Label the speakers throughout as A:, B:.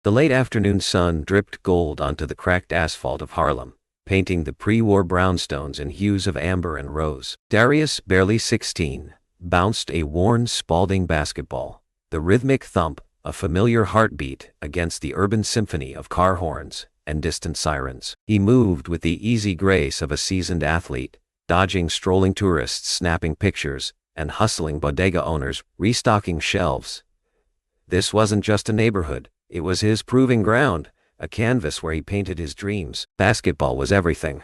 A: The late afternoon sun dripped gold onto the cracked asphalt of Harlem, painting the pre-war brownstones in hues of amber and rose. Darius, barely 16, bounced a worn Spalding basketball, the rhythmic thump, a familiar heartbeat against the urban symphony of car horns and distant sirens. He moved with the easy grace of a seasoned athlete, dodging strolling tourists snapping pictures and hustling bodega owners restocking shelves. This wasn't just a neighborhood, it was his proving ground, a canvas where he painted his dreams. Basketball was everything.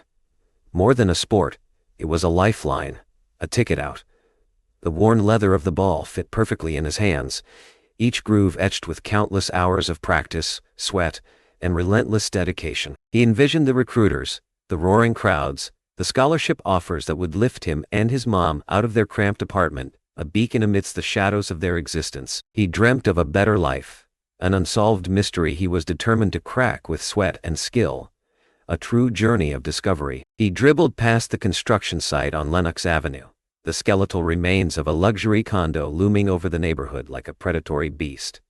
A: More than a sport, it was a lifeline, a ticket out. The worn leather of the ball fit perfectly in his hands, each groove etched with countless hours of practice, sweat, and relentless dedication. He envisioned the recruiters, the roaring crowds, the scholarship offers that would lift him and his mom out of their cramped apartment, a beacon amidst the shadows of their existence. He dreamt of a better life, an unsolved mystery he was determined to crack with sweat and skill, a true journey of discovery. He dribbled past the construction site on Lenox Avenue, the skeletal remains of a luxury condo looming over the neighborhood like a predatory beast.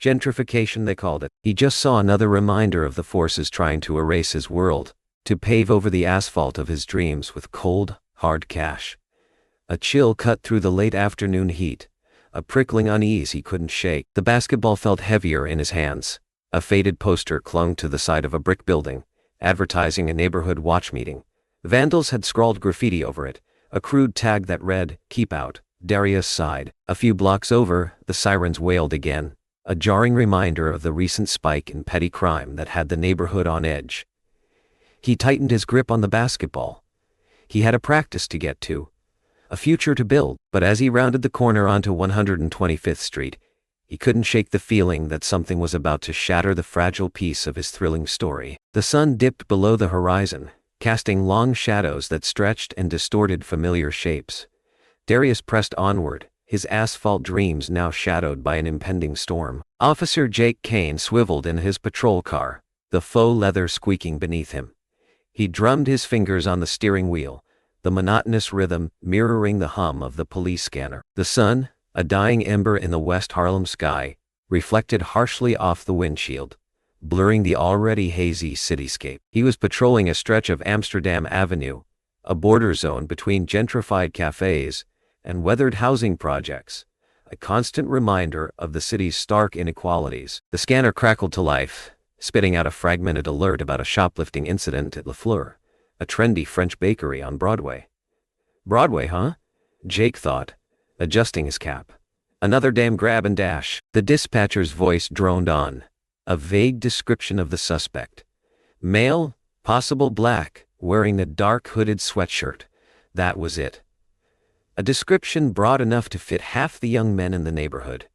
A: Gentrification, they called it. He just saw another reminder of the forces trying to erase his world, to pave over the asphalt of his dreams with cold, hard cash. A chill cut through the late afternoon heat, a prickling unease he couldn't shake. The basketball felt heavier in his hands. A faded poster clung to the side of a brick building, advertising a neighborhood watch meeting. Vandals had scrawled graffiti over it, a crude tag that read, "Keep out." Darius sighed. A few blocks over, the sirens wailed again, a jarring reminder of the recent spike in petty crime that had the neighborhood on edge. He tightened his grip on the basketball. He had a practice to get to, a future to build, but as he rounded the corner onto 125th Street, he couldn't shake the feeling that something was about to shatter the fragile piece of his thrilling story. The sun dipped below the horizon, casting long shadows that stretched and distorted familiar shapes. Darius pressed onward, his asphalt dreams now shadowed by an impending storm. Officer Kaine swiveled in his patrol car, the faux leather squeaking beneath him. He drummed his fingers on the steering wheel, the monotonous rhythm mirroring the hum of the police scanner. The sun, a dying ember in the West Harlem sky, reflected harshly off the windshield, blurring the already hazy cityscape. He was patrolling a stretch of Amsterdam Avenue, a border zone between gentrified cafes and weathered housing projects, a constant reminder of the city's stark inequalities. The scanner crackled to life, spitting out a fragmented alert about a shoplifting incident at Le Fleur, a trendy French bakery on Broadway. Broadway, huh? Jake thought, adjusting his cap. Another damn grab and dash. The dispatcher's voice droned on, a vague description of the suspect. Male, possible black, wearing a dark hooded sweatshirt. That was it. A description broad enough to fit half the young men in the neighborhood.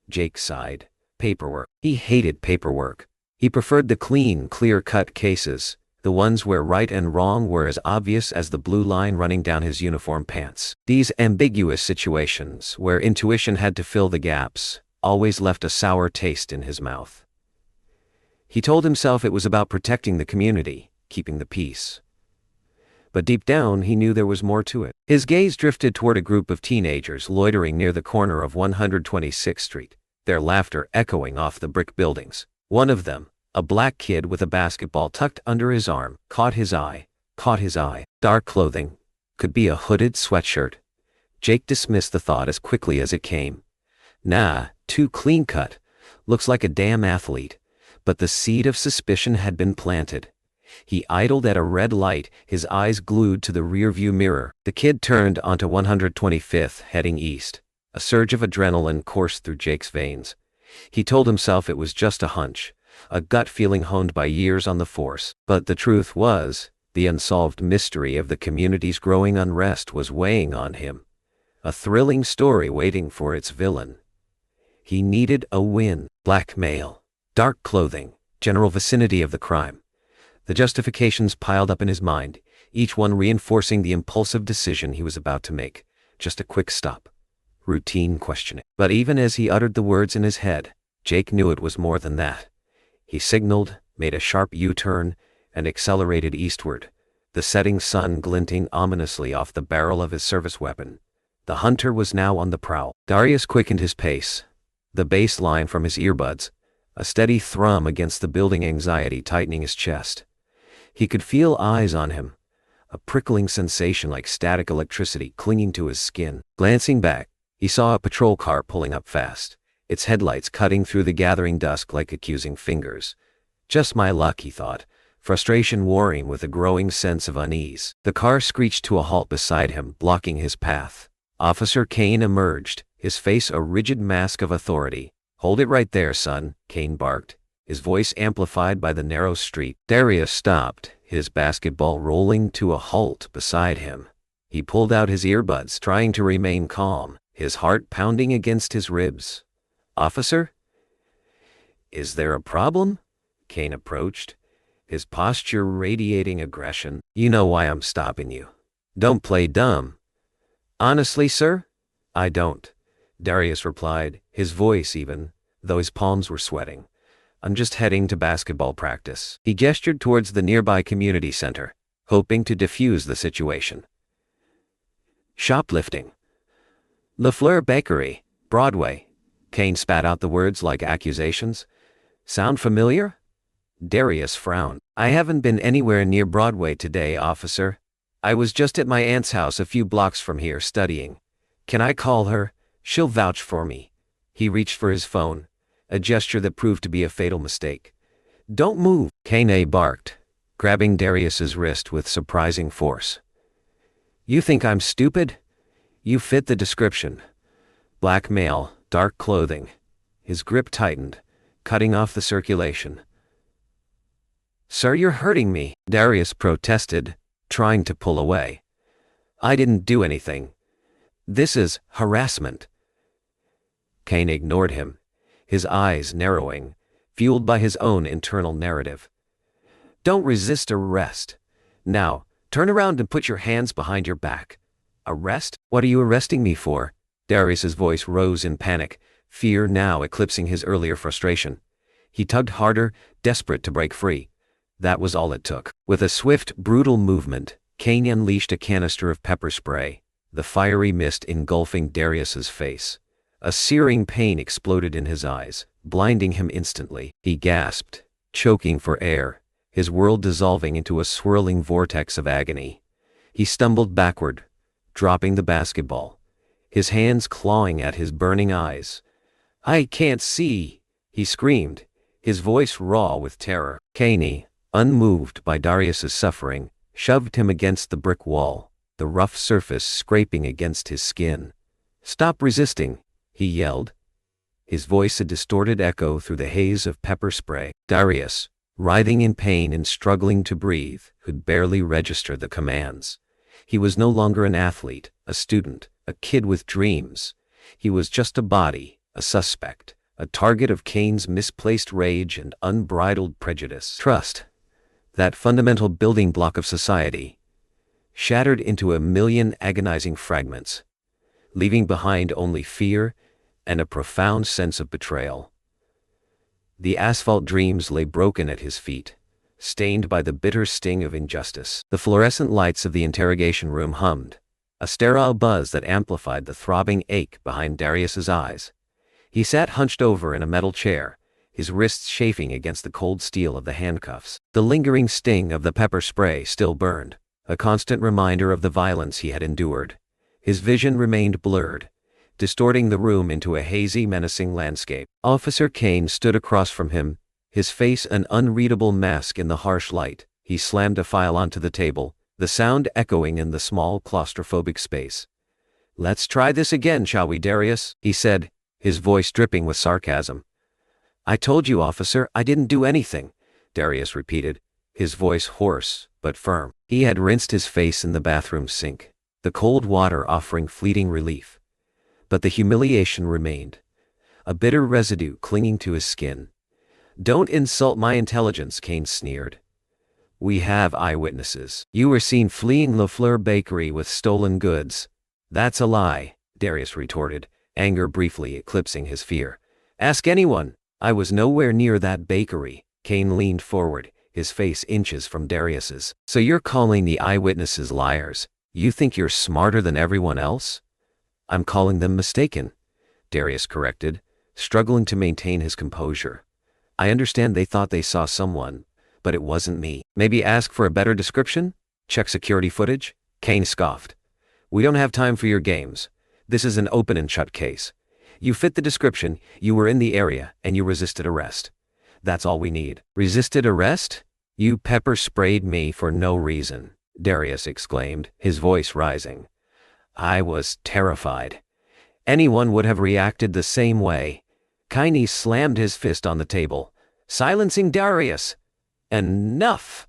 A: Jake sighed. Paperwork. He hated paperwork. He preferred the clean, clear-cut cases, the ones where right and wrong were as obvious as the blue line running down his uniform pants. These ambiguous situations, where intuition had to fill the gaps, always left a sour taste in his mouth. He told himself it was about protecting the community, keeping the peace. But deep down he knew there was more to it. His gaze drifted toward a group of teenagers loitering near the corner of 126th Street, their laughter echoing off the brick buildings. One of them, a black kid with a basketball tucked under his arm, caught his eye. Dark clothing. Could be a hooded sweatshirt. Jake dismissed the thought as quickly as it came. Nah, too clean-cut. Looks like a damn athlete. But the seed of suspicion had been planted. He idled at a red light, his eyes glued to the rearview mirror. The kid turned onto 125th, heading east. A surge of adrenaline coursed through Jake's veins. He told himself it was just a hunch, a gut feeling honed by years on the force. But the truth was, the unsolved mystery of the community's growing unrest was weighing on him. A thrilling story waiting for its villain. He needed a win. Blackmail, dark clothing, general vicinity of the crime. The justifications piled up in his mind, each one reinforcing the impulsive decision he was about to make. Just a quick stop. Routine questioning. But even as he uttered the words in his head, Jake knew it was more than that. He signaled, made a sharp U-turn, and accelerated eastward, the setting sun glinting ominously off the barrel of his service weapon. The hunter was now on the prowl. Darius quickened his pace, the bass line from his earbuds, a steady thrum against the building anxiety tightening his chest. He could feel eyes on him, a prickling sensation like static electricity clinging to his skin. Glancing back, he saw a patrol car pulling up fast, its headlights cutting through the gathering dusk like accusing fingers. Just my luck, he thought, frustration warring with a growing sense of unease. The car screeched to a halt beside him, blocking his path. Officer Kaine emerged, his face a rigid mask of authority. "Hold it right there, son," Kaine barked, his voice amplified by the narrow street. Darius stopped, his basketball rolling to a halt beside him. He pulled out his earbuds, trying to remain calm, his heart pounding against his ribs. "Officer? Is there a problem?" Kaine approached, his posture radiating aggression. "You know why I'm stopping you. Don't play dumb." "Honestly, sir, I don't," Darius replied, his voice even, though his palms were sweating. "I'm just heading to basketball practice." He gestured towards the nearby community center, hoping to defuse the situation. "Shoplifting. LaFleur Bakery, Broadway." Kaine spat out the words like accusations. "Sound familiar?" Darius frowned. "I haven't been anywhere near Broadway today, officer. I was just at my aunt's house a few blocks from here studying. Can I call her? She'll vouch for me." He reached for his phone, a gesture that proved to be a fatal mistake. "Don't move," Kaine barked, grabbing Darius's wrist with surprising force. "You think I'm stupid? You fit the description. Black male, dark clothing." His grip tightened, cutting off the circulation. "Sir, you're hurting me," Darius protested, trying to pull away. "I didn't do anything. This is harassment." Kaine ignored him, his eyes narrowing, fueled by his own internal narrative. "Don't resist arrest. Now, turn around and put your hands behind your back." "Arrest? What are you arresting me for?" Darius's voice rose in panic, fear now eclipsing his earlier frustration. He tugged harder, desperate to break free. That was all it took. With a swift, brutal movement, Kaine unleashed a canister of pepper spray, the fiery mist engulfing Darius's face. A searing pain exploded in his eyes, blinding him instantly. He gasped, choking for air, his world dissolving into a swirling vortex of agony. He stumbled backward, dropping the basketball, his hands clawing at his burning eyes. "I can't see," he screamed, his voice raw with terror. Kaine, unmoved by Darius's suffering, shoved him against the brick wall, the rough surface scraping against his skin. "Stop resisting," he yelled, his voice a distorted echo through the haze of pepper spray. Darius, writhing in pain and struggling to breathe, could barely register the commands. He was no longer an athlete, a student, a kid with dreams. He was just a body, a suspect, a target of Kaine's misplaced rage and unbridled prejudice. Trust, that fundamental building block of society, shattered into a million agonizing fragments, leaving behind only fear and a profound sense of betrayal. The asphalt dreams lay broken at his feet, stained by the bitter sting of injustice. The fluorescent lights of the interrogation room hummed, a sterile buzz that amplified the throbbing ache behind Darius's eyes. He sat hunched over in a metal chair, his wrists chafing against the cold steel of the handcuffs. The lingering sting of the pepper spray still burned, a constant reminder of the violence he had endured. His vision remained blurred, distorting the room into a hazy, menacing landscape. Officer Kaine stood across from him, his face an unreadable mask in the harsh light. He slammed a file onto the table, the sound echoing in the small, claustrophobic space. "Let's try this again, shall we, Darius?" he said, his voice dripping with sarcasm. "I told you, officer, I didn't do anything," Darius repeated, his voice hoarse but firm. He had rinsed his face in the bathroom sink, the cold water offering fleeting relief. But the humiliation remained, a bitter residue clinging to his skin. "Don't insult my intelligence," Kaine sneered. "We have eyewitnesses. You were seen fleeing LaFleur Bakery with stolen goods." "That's a lie," Darius retorted, anger briefly eclipsing his fear. "Ask anyone. I was nowhere near that bakery." Kaine leaned forward, his face inches from Darius's. "So you're calling the eyewitnesses liars? You think you're smarter than everyone else?" "I'm calling them mistaken," Darius corrected, struggling to maintain his composure. I understand they thought they saw someone, but it wasn't me. Maybe ask for a better description? Check security footage? Kaine scoffed. We don't have time for your games. This is an open and shut case. You fit the description, you were in the area, and you resisted arrest. That's all we need. Resisted arrest? You pepper sprayed me for no reason, Darius exclaimed, his voice rising. I was terrified. Anyone would have reacted the same way. Kaine slammed his fist on the table, silencing Darius. Enough!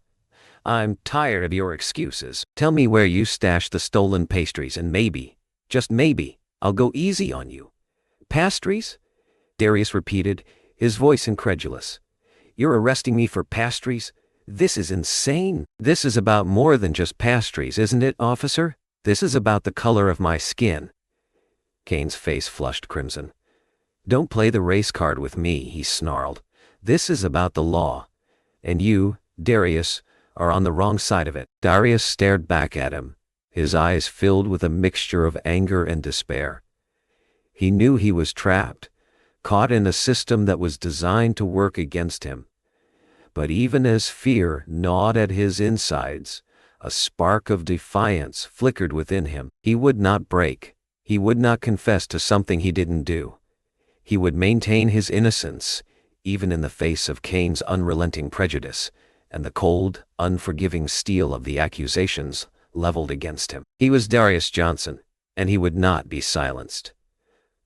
A: I'm tired of your excuses. Tell me where you stashed the stolen pastries and maybe, just maybe, I'll go easy on you. Pastries? Darius repeated, his voice incredulous. You're arresting me for pastries? This is insane. This is about more than just pastries, isn't it, officer? This is about the color of my skin. Kaine's face flushed crimson. Don't play the race card with me, he snarled. This is about the law. And you, Darius, are on the wrong side of it. Darius stared back at him, his eyes filled with a mixture of anger and despair. He knew he was trapped, caught in a system that was designed to work against him. But even as fear gnawed at his insides, a spark of defiance flickered within him. He would not break. He would not confess to something he didn't do. He would maintain his innocence, even in the face of Kaine's unrelenting prejudice and the cold, unforgiving steel of the accusations leveled against him. He was Darius Johnson, and he would not be silenced.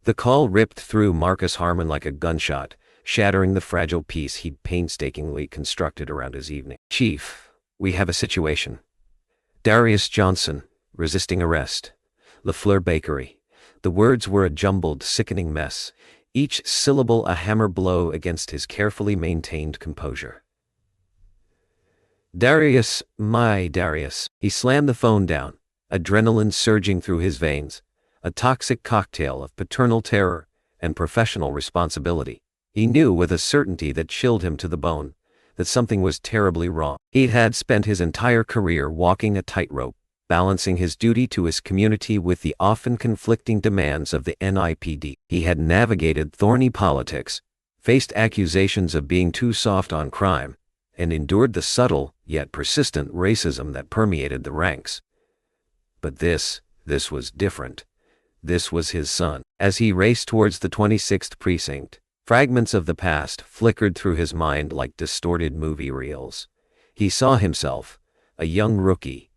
A: The call ripped through Marcus Harmon like a gunshot, shattering the fragile peace he'd painstakingly constructed around his evening. Chief, we have a situation. Darius Johnson, resisting arrest. LaFleur Bakery. The words were a jumbled, sickening mess, each syllable a hammer blow against his carefully maintained composure. Darius, my Darius. He slammed the phone down, adrenaline surging through his veins, a toxic cocktail of paternal terror and professional responsibility. He knew with a certainty that chilled him to the bone that something was terribly wrong. He had spent his entire career walking a tightrope, balancing his duty to his community with the often conflicting demands of the NIPD. He had navigated thorny politics, faced accusations of being too soft on crime, and endured the subtle yet persistent racism that permeated the ranks. But this was different. This was his son. As he raced towards the 26th precinct, fragments of the past flickered through his mind like distorted movie reels. He saw himself, a young rookie,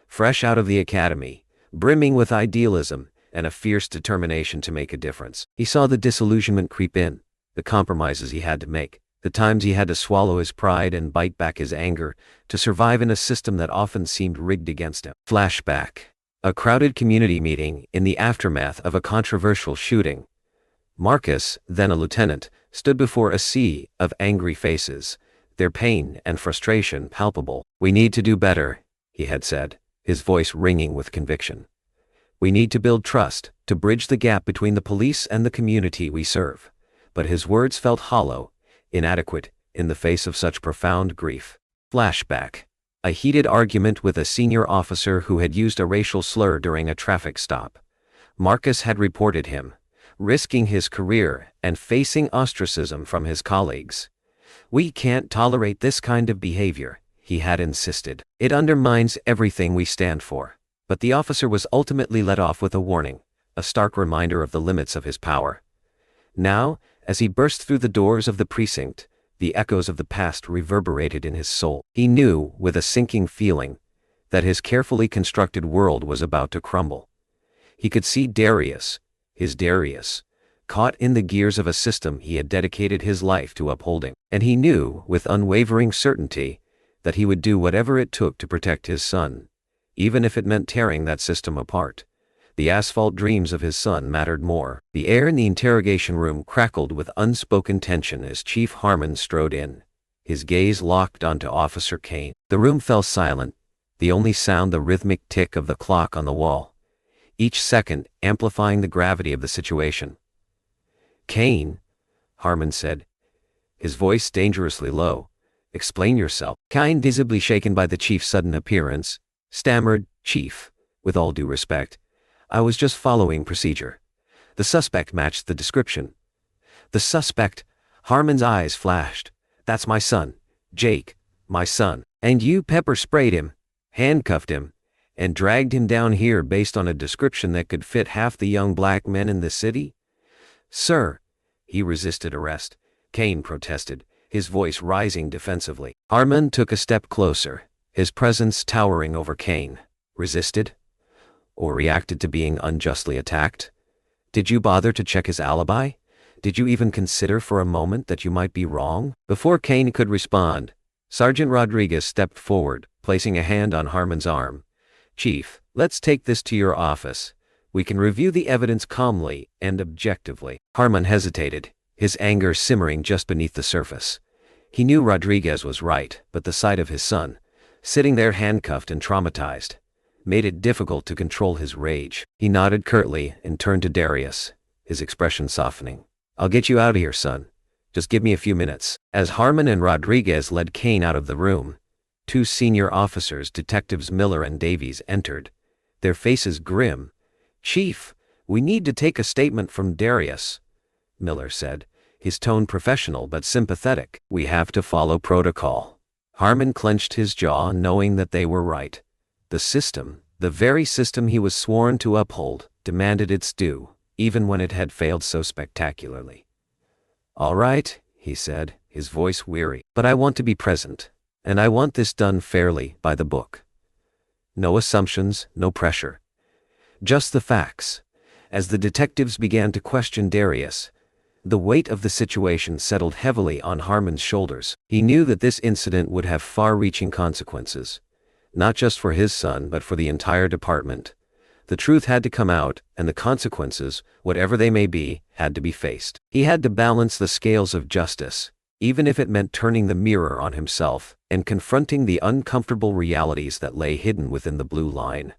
A: fresh out of the academy, brimming with idealism and a fierce determination to make a difference. He saw the disillusionment creep in, the compromises he had to make, the times he had to swallow his pride and bite back his anger to survive in a system that often seemed rigged against him. Flashback. A crowded community meeting in the aftermath of a controversial shooting. Marcus, then a lieutenant, stood before a sea of angry faces, their pain and frustration palpable. We need to do better, he had said, his voice ringing with conviction. We need to build trust, to bridge the gap between the police and the community we serve. But his words felt hollow, inadequate, in the face of such profound grief. Flashback. A heated argument with a senior officer who had used a racial slur during a traffic stop. Marcus had reported him, risking his career and facing ostracism from his colleagues. We can't tolerate this kind of behavior, he had insisted. It undermines everything we stand for. But the officer was ultimately let off with a warning, a stark reminder of the limits of his power. Now, as he burst through the doors of the precinct, the echoes of the past reverberated in his soul. He knew, with a sinking feeling, that his carefully constructed world was about to crumble. He could see Darius, his Darius, caught in the gears of a system he had dedicated his life to upholding. And he knew, with unwavering certainty, that he would do whatever it took to protect his son, even if it meant tearing that system apart. The asphalt dreams of his son mattered more. The air in the interrogation room crackled with unspoken tension as Chief Harmon strode in, his gaze locked onto Officer Kaine. The room fell silent, the only sound the rhythmic tick of the clock on the wall, each second amplifying the gravity of the situation. Kaine, Harmon said, his voice dangerously low. Explain yourself. Kaine, visibly shaken by the chief's sudden appearance, stammered, Chief, with all due respect, I was just following procedure. The suspect matched the description. The suspect? Harmon's eyes flashed, That's my son. Jake, my son. And you pepper sprayed him, handcuffed him, and dragged him down here based on a description that could fit half the young black men in the city? Sir, he resisted arrest. Kaine protested, his voice rising defensively. Harmon took a step closer, his presence towering over Kaine. Resisted? Or reacted to being unjustly attacked? Did you bother to check his alibi? Did you even consider for a moment that you might be wrong? Before Kaine could respond, Sergeant Rodriguez stepped forward, placing a hand on Harmon's arm. Chief, let's take this to your office. We can review the evidence calmly and objectively. Harmon hesitated, his anger simmering just beneath the surface. He knew Rodriguez was right, but the sight of his son, sitting there handcuffed and traumatized, made it difficult to control his rage. He nodded curtly and turned to Darius, his expression softening. I'll get you out of here, son. Just give me a few minutes. As Harmon and Rodriguez led Kaine out of the room, two senior officers, Detectives Miller and Davies, entered, their faces grim. Chief, we need to take a statement from Darius, Miller said, his tone professional but sympathetic. We have to follow protocol. Harmon clenched his jaw, knowing that they were right. The system, the very system he was sworn to uphold, demanded its due, even when it had failed so spectacularly. All right, he said, his voice weary, but I want to be present, and I want this done fairly, by the book. No assumptions, no pressure. Just the facts. As the detectives began to question Darius, the weight of the situation settled heavily on Harmon's shoulders. He knew that this incident would have far-reaching consequences, not just for his son but for the entire department. The truth had to come out, and the consequences, whatever they may be, had to be faced. He had to balance the scales of justice, even if it meant turning the mirror on himself and confronting the uncomfortable realities that lay hidden within the blue line.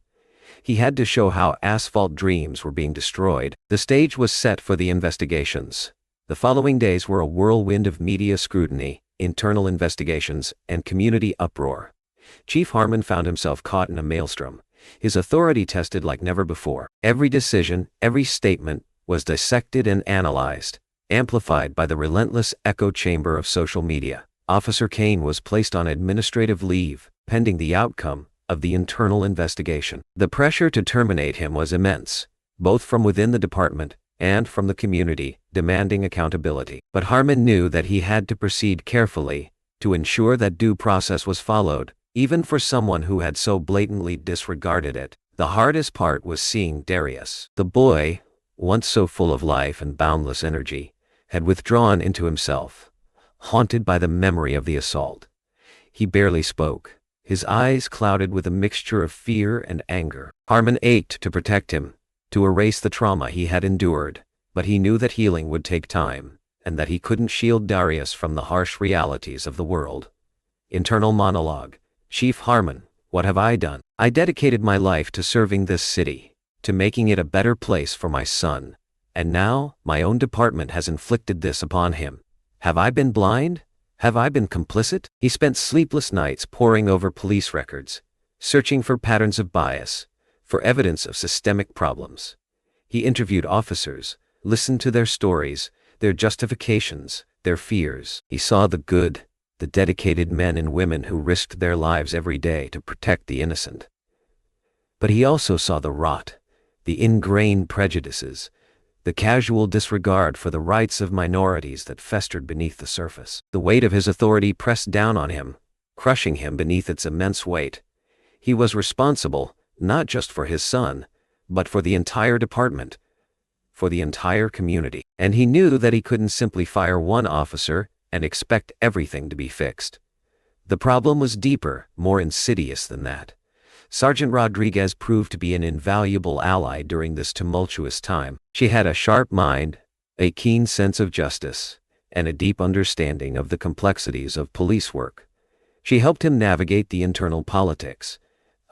A: He had to show how asphalt dreams were being destroyed. The stage was set for the investigations. The following days were a whirlwind of media scrutiny, internal investigations, and community uproar. Chief Harmon found himself caught in a maelstrom, his authority tested like never before. Every decision, every statement, was dissected and analyzed, amplified by the relentless echo chamber of social media. Officer Kaine was placed on administrative leave, pending the outcome of the internal investigation. The pressure to terminate him was immense, both from within the department and from the community, demanding accountability. But Harmon knew that he had to proceed carefully to ensure that due process was followed, even for someone who had so blatantly disregarded it. The hardest part was seeing Darius. The boy, once so full of life and boundless energy, had withdrawn into himself, haunted by the memory of the assault. He barely spoke, his eyes clouded with a mixture of fear and anger. Harmon ached to protect him, to erase the trauma he had endured, but he knew that healing would take time, and that he couldn't shield Darius from the harsh realities of the world. Internal monologue. Chief Harmon, what have I done? I dedicated my life to serving this city, to making it a better place for my son, and now my own department has inflicted this upon him. Have I been blind? Have I been complicit? He spent sleepless nights poring over police records, searching for patterns of bias, for evidence of systemic problems. He interviewed officers, listened to their stories, their justifications, their fears. He saw the good, the dedicated men and women who risked their lives every day to protect the innocent. But he also saw the rot, the ingrained prejudices, the casual disregard for the rights of minorities that festered beneath the surface. The weight of his authority pressed down on him, crushing him beneath its immense weight. He was responsible, not just for his son, but for the entire department, for the entire community. And he knew that he couldn't simply fire one officer and expect everything to be fixed. The problem was deeper, more insidious than that. Sergeant Rodriguez proved to be an invaluable ally during this tumultuous time. She had a sharp mind, a keen sense of justice, and a deep understanding of the complexities of police work. She helped him navigate the internal politics,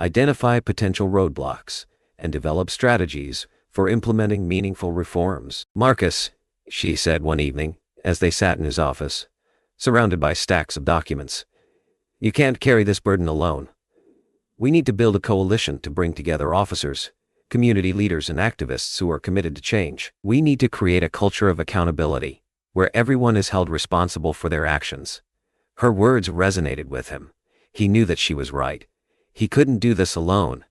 A: identify potential roadblocks, and develop strategies for implementing meaningful reforms. Marcus, she said one evening, as they sat in his office, surrounded by stacks of documents, you can't carry this burden alone. We need to build a coalition to bring together officers, community leaders, and activists who are committed to change. We need to create a culture of accountability, where everyone is held responsible for their actions, Her words resonated with him. He knew that she was right. He couldn't do this alone.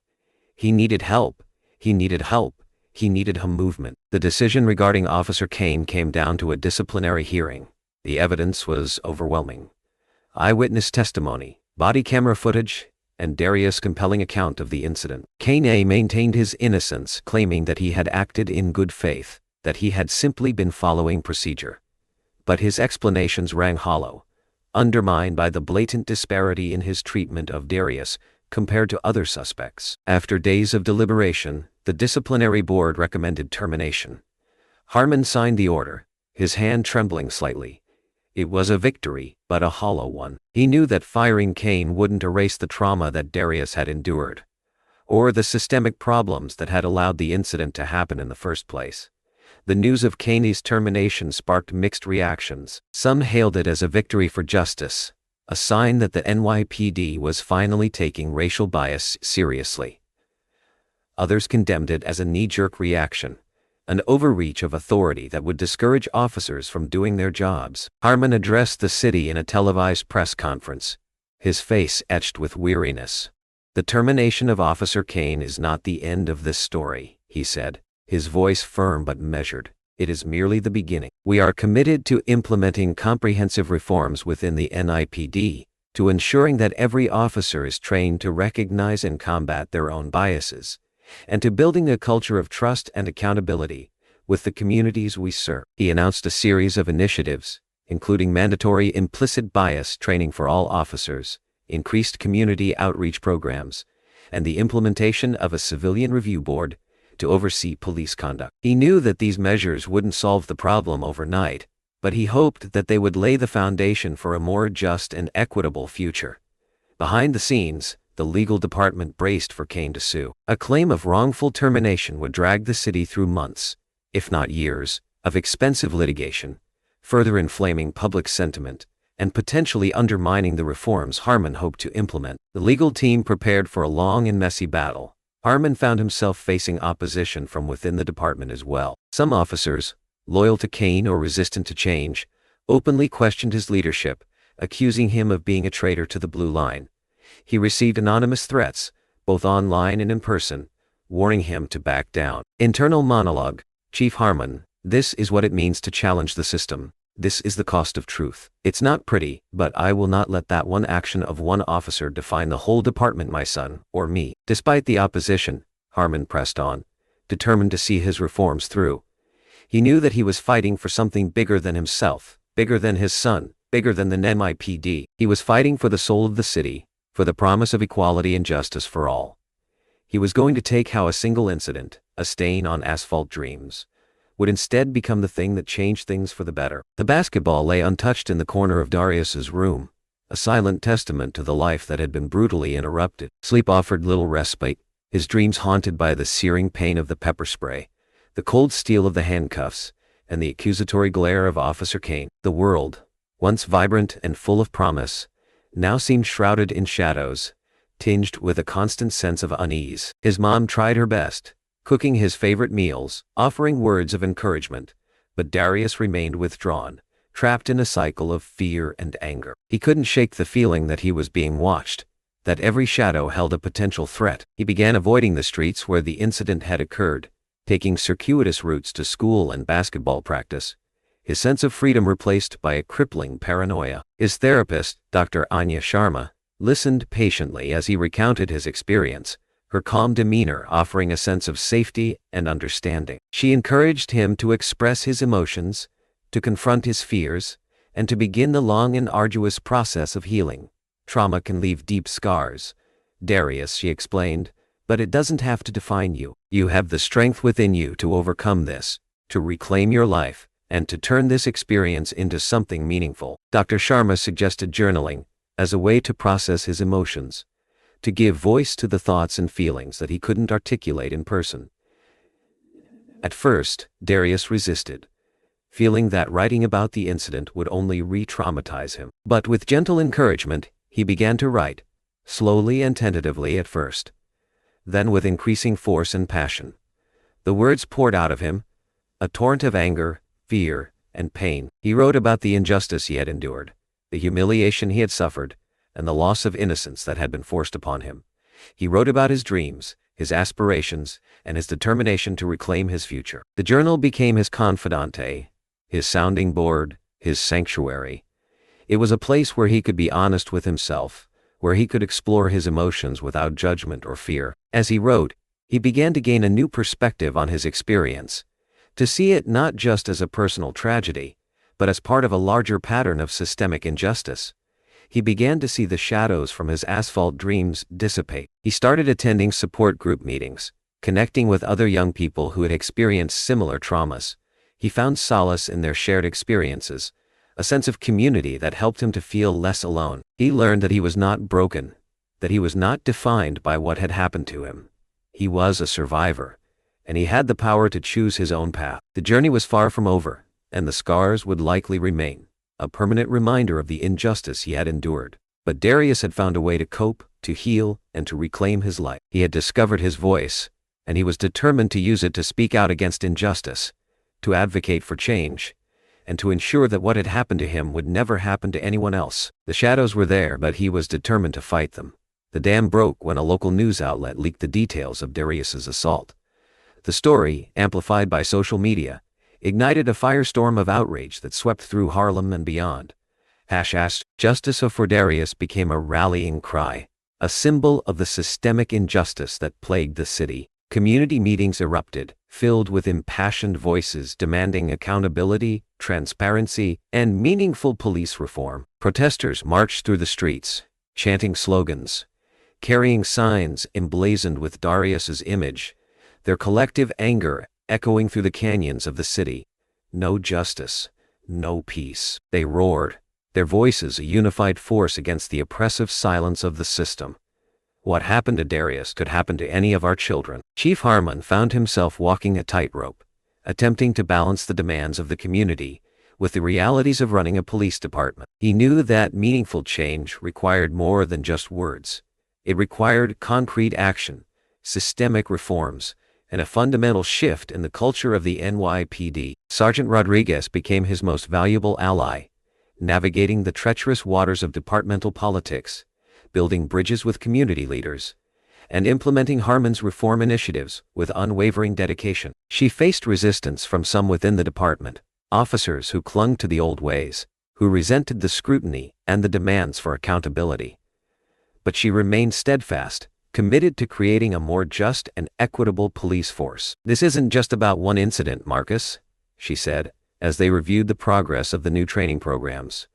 A: He needed help. He needed help. He needed a movement. The decision regarding Officer Kaine came down to a disciplinary hearing. The evidence was overwhelming. Eyewitness testimony, body camera footage, and Darius' compelling account of the incident. Kaine maintained his innocence, claiming that he had acted in good faith, that he had simply been following procedure. But his explanations rang hollow, undermined by the blatant disparity in his treatment of Darius compared to other suspects. After days of deliberation, the disciplinary board recommended termination. Harmon signed the order, his hand trembling slightly. It was a victory, but a hollow one. He knew that firing Kaine wouldn't erase the trauma that Darius had endured, or the systemic problems that had allowed the incident to happen in the first place. The news of Kaine's termination sparked mixed reactions. Some hailed it as a victory for justice, a sign that the NYPD was finally taking racial bias seriously. Others condemned it as a knee-jerk reaction, an overreach of authority that would discourage officers from doing their jobs. Harmon addressed the city in a televised press conference, his face etched with weariness. "The termination of Officer Kaine is not the end of this story," he said, his voice firm but measured. "It is merely the beginning. We are committed to implementing comprehensive reforms within the NYPD, to ensuring that every officer is trained to recognize and combat their own biases, and to building a culture of trust and accountability with the communities we serve." He announced a series of initiatives, including mandatory implicit bias training for all officers, increased community outreach programs, and the implementation of a civilian review board to oversee police conduct. He knew that these measures wouldn't solve the problem overnight, but he hoped that they would lay the foundation for a more just and equitable future. Behind the scenes, the legal department braced for Kaine to sue. A claim of wrongful termination would drag the city through months, if not years, of expensive litigation, further inflaming public sentiment and potentially undermining the reforms Harmon hoped to implement. The legal team prepared for a long and messy battle. Harmon found himself facing opposition from within the department as well. Some officers, loyal to Kaine or resistant to change, openly questioned his leadership, accusing him of being a traitor to the Blue Line. He received anonymous threats, both online and in person, warning him to back down. Internal monologue, Chief Harmon, "This is what it means to challenge the system. This is the cost of truth. It's not pretty, but I will not let that one action of one officer define the whole department, my son, or me." Despite the opposition, Harmon pressed on, determined to see his reforms through. He knew that he was fighting for something bigger than himself, bigger than his son, bigger than the NYPD. He was fighting for the soul of the city, for the promise of equality and justice for all. He was going to take how a single incident, a stain on asphalt dreams, would instead become the thing that changed things for the better. The basketball lay untouched in the corner of Darius's room, a silent testament to the life that had been brutally interrupted. Sleep offered little respite, his dreams haunted by the searing pain of the pepper spray, the cold steel of the handcuffs, and the accusatory glare of Officer Kaine. The world, once vibrant and full of promise, now seemed shrouded in shadows, tinged with a constant sense of unease. His mom tried her best, cooking his favorite meals, offering words of encouragement, but Darius remained withdrawn, trapped in a cycle of fear and anger. He couldn't shake the feeling that he was being watched, that every shadow held a potential threat. He began avoiding the streets where the incident had occurred, taking circuitous routes to school and basketball practice, his sense of freedom replaced by a crippling paranoia. His therapist, Dr. Anya Sharma, listened patiently as he recounted his experience, her calm demeanor offering a sense of safety and understanding. She encouraged him to express his emotions, to confront his fears, and to begin the long and arduous process of healing. "Trauma can leave deep scars, Darius," she explained, "but it doesn't have to define you. You have the strength within you to overcome this, to reclaim your life, and to turn this experience into something meaningful." Dr. Sharma suggested journaling as a way to process his emotions, to give voice to the thoughts and feelings that he couldn't articulate in person. At first, Darius resisted, feeling that writing about the incident would only re-traumatize him. But with gentle encouragement, he began to write, slowly and tentatively at first, then with increasing force and passion. The words poured out of him, a torrent of anger, fear, and pain. He wrote about the injustice he had endured, the humiliation he had suffered, and the loss of innocence that had been forced upon him. He wrote about his dreams, his aspirations, and his determination to reclaim his future. The journal became his confidante, his sounding board, his sanctuary. It was a place where he could be honest with himself, where he could explore his emotions without judgment or fear. As he wrote, he began to gain a new perspective on his experience, to see it not just as a personal tragedy, but as part of a larger pattern of systemic injustice. He began to see the shadows from his asphalt dreams dissipate. He started attending support group meetings, connecting with other young people who had experienced similar traumas. He found solace in their shared experiences, a sense of community that helped him to feel less alone. He learned that he was not broken, that he was not defined by what had happened to him. He was a survivor, and he had the power to choose his own path. The journey was far from over, and the scars would likely remain, a permanent reminder of the injustice he had endured. But Darius had found a way to cope, to heal, and to reclaim his life. He had discovered his voice, and he was determined to use it to speak out against injustice, to advocate for change, and to ensure that what had happened to him would never happen to anyone else. The shadows were there, but he was determined to fight them. The dam broke when a local news outlet leaked the details of Darius's assault. The story, amplified by social media, ignited a firestorm of outrage that swept through Harlem and beyond. #Justice for Darius became a rallying cry, a symbol of the systemic injustice that plagued the city. Community meetings erupted, filled with impassioned voices demanding accountability, transparency, and meaningful police reform. Protesters marched through the streets, chanting slogans, carrying signs emblazoned with Darius's image, their collective anger echoing through the canyons of the city. No justice, no peace. They roared, their voices a unified force against the oppressive silence of the system. What happened to Darius could happen to any of our children. Chief Harmon found himself walking a tightrope, attempting to balance the demands of the community with the realities of running a police department. He knew that meaningful change required more than just words. It required concrete action, systemic reforms, and a fundamental shift in the culture of the NYPD. Sergeant Rodriguez became his most valuable ally, navigating the treacherous waters of departmental politics, building bridges with community leaders, and implementing Harmon's reform initiatives with unwavering dedication. She faced resistance from some within the department, officers who clung to the old ways, who resented the scrutiny and the demands for accountability. But she remained steadfast, committed to creating a more just and equitable police force. "This isn't just about one incident, Marcus," she said, as they reviewed the progress of the new training programs.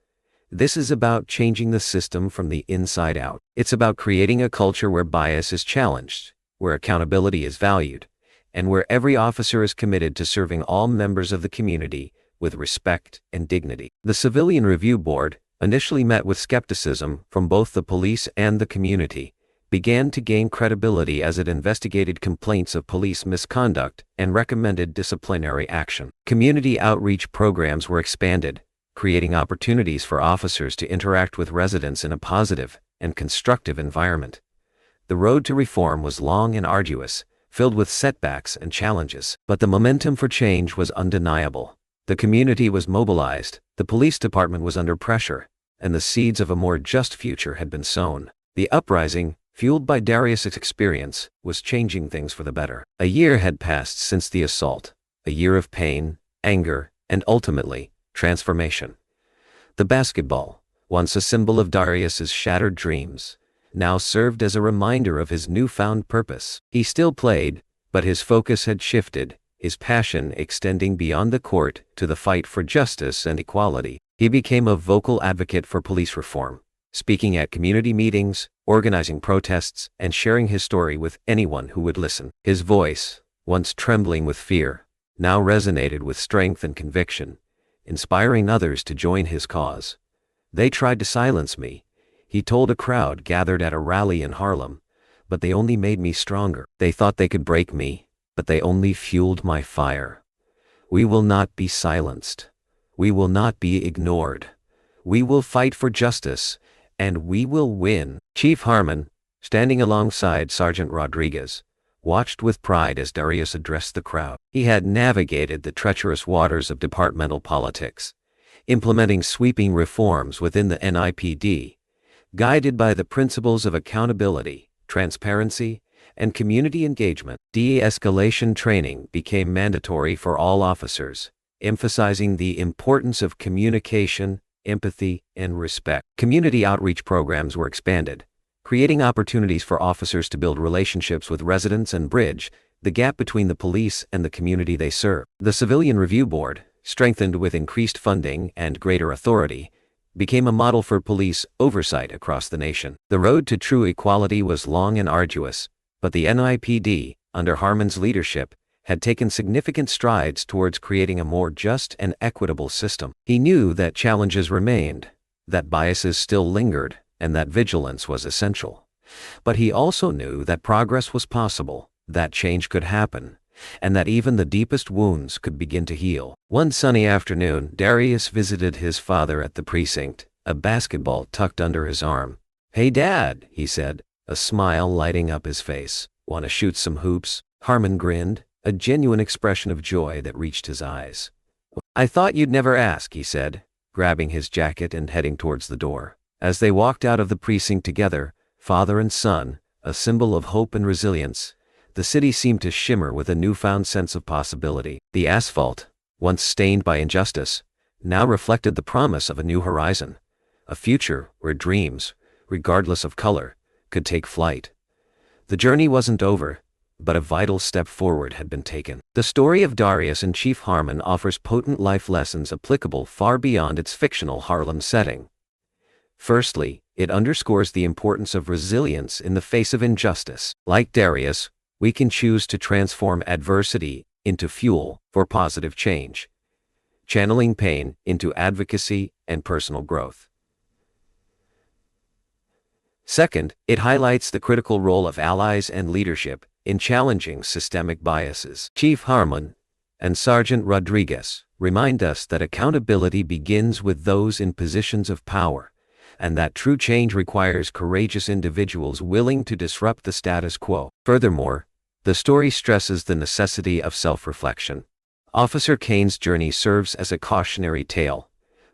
A: "This is about changing the system from the inside out. It's about creating a culture where bias is challenged, where accountability is valued, and where every officer is committed to serving all members of the community with respect and dignity." The Civilian Review Board, initially met with skepticism from both the police and the community, began to gain credibility as it investigated complaints of police misconduct and recommended disciplinary action. Community outreach programs were expanded, creating opportunities for officers to interact with residents in a positive and constructive environment. The road to reform was long and arduous, filled with setbacks and challenges, but the momentum for change was undeniable. The community was mobilized, the police department was under pressure, and the seeds of a more just future had been sown. The uprising, fueled by Darius' experience, was changing things for the better. A year had passed since the assault, a year of pain, anger, and ultimately, transformation. The basketball, once a symbol of Darius's shattered dreams, now served as a reminder of his newfound purpose. He still played, but his focus had shifted, his passion extending beyond the court to the fight for justice and equality. He became a vocal advocate for police reform, speaking at community meetings, organizing protests, and sharing his story with anyone who would listen. His voice, once trembling with fear, now resonated with strength and conviction, inspiring others to join his cause. "They tried to silence me," he told a crowd gathered at a rally in Harlem, "but they only made me stronger. They thought they could break me, but they only fueled my fire. We will not be silenced. We will not be ignored. We will fight for justice, and we will win." Chief Harmon, standing alongside Sergeant Rodriguez, watched with pride as Darius addressed the crowd. He had navigated the treacherous waters of departmental politics. implementing sweeping reforms within the NIPD, guided by the principles of accountability, transparency, and community engagement. De-escalation training became mandatory for all officers, emphasizing the importance of communication, empathy, and respect. Community outreach programs were expanded, creating opportunities for officers to build relationships with residents and bridge the gap between the police and the community they serve. The Civilian Review Board, strengthened with increased funding and greater authority, became a model for police oversight across the nation. The road to true equality was long and arduous, but the NIPD, under Harmon's leadership, had taken significant strides towards creating a more just and equitable system. He knew that challenges remained, that biases still lingered, and that vigilance was essential. But he also knew that progress was possible, that change could happen, and that even the deepest wounds could begin to heal. One sunny afternoon, Darius visited his father at the precinct, a basketball tucked under his arm. "Hey Dad," he said, a smile lighting up his face. "Want to shoot some hoops?" Harmon grinned, a genuine expression of joy that reached his eyes. "I thought you'd never ask," he said, grabbing his jacket and heading towards the door. As they walked out of the precinct together, father and son, a symbol of hope and resilience, the city seemed to shimmer with a newfound sense of possibility. The asphalt, once stained by injustice, now reflected the promise of a new horizon, a future where dreams, regardless of color, could take flight. The journey wasn't over, but a vital step forward had been taken. The story of Darius and Chief Harmon offers potent life lessons applicable far beyond its fictional Harlem setting. Firstly, it underscores the importance of resilience in the face of injustice. Like Darius, we can choose to transform adversity into fuel for positive change, channeling pain into advocacy and personal growth. Second, it highlights the critical role of allies and leadership in challenging systemic biases. Chief Harmon and Sergeant Rodriguez remind us that accountability begins with those in positions of power, and that true change requires courageous individuals willing to disrupt the status quo. Furthermore, the story stresses the necessity of self-reflection. Officer Kaine's journey serves as a cautionary tale,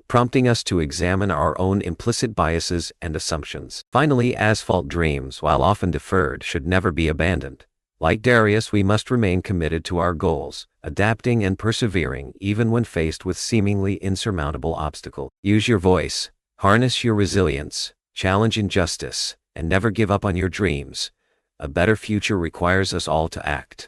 A: prompting us to examine our own implicit biases and assumptions. Finally, asphalt dreams, while often deferred, should never be abandoned. Like Darius, we must remain committed to our goals, adapting and persevering even when faced with seemingly insurmountable obstacles. Use your voice, harness your resilience, challenge injustice, and never give up on your dreams. A better future requires us all to act.